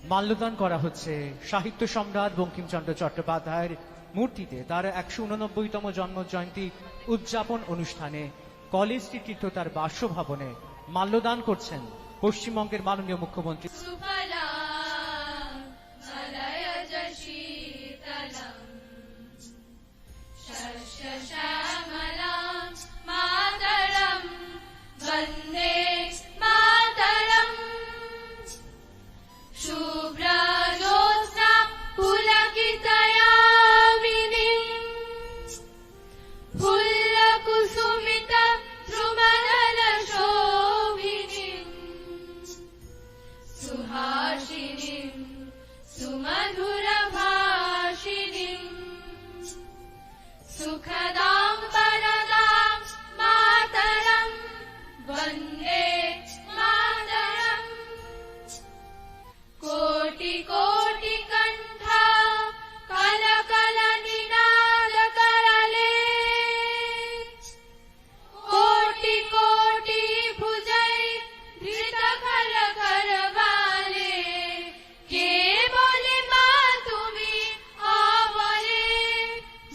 মাল্যদান করা হচ্ছে সাহিত্য সম্রাট বঙ্কিমচন্দ্র চট্টোপাধ্যায়ের মূর্তিতে তার ১৮৯তম জন্ম জয়ন্তী উদযাপন অনুষ্ঠানে কলেজ স্ট্রিট তার বাসভবনে মাল্যদান করছেন পশ্চিমবঙ্গের মাননীয় মুখ্যমন্ত্রী। सुखदां वरदां मातरं वन्दे मातरम्। कोटि कोटि कण्ठा कलकल निनाद करले, कोटि कोटि भुजै धृत खल करवाले। के बोले मा तुमी आवले,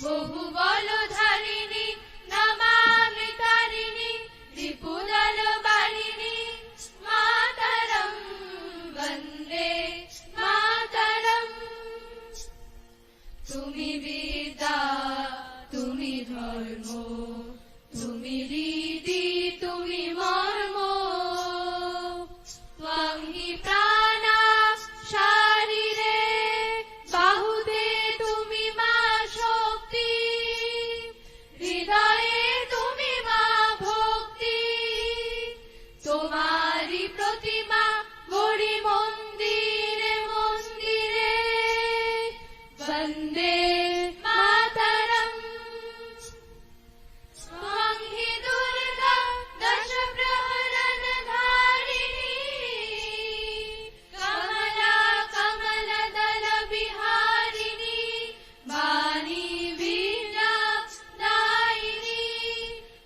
बहु बल धारिणी नमामि तारिणी रिपुदल बालिनी। मातरं वन्दे मातरम्। तुमी विद्या तुमी धर्म तुमी रीति तुमी मर्म, त्वं हि प्राणा शारीरे बाहुते तुमी मा शक्ति, हृदये तुमी मा भक्ति। तुम्हारी प्रतिमा गौरी मंदिरे मंदिरे, वन्दे मातरम्। त्वं हि दुर्गा दश प्रहरण धारिणी, कमला कमल दल विहारिणी। वाणी वीणा दायिनी,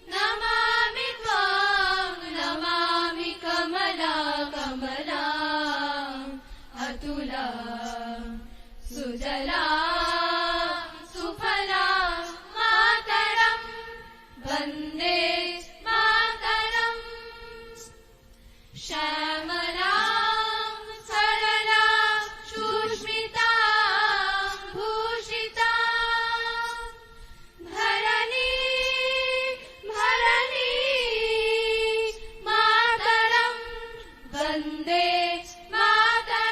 नमामि त्वां नमामि कमला कमला। अतुला सुजला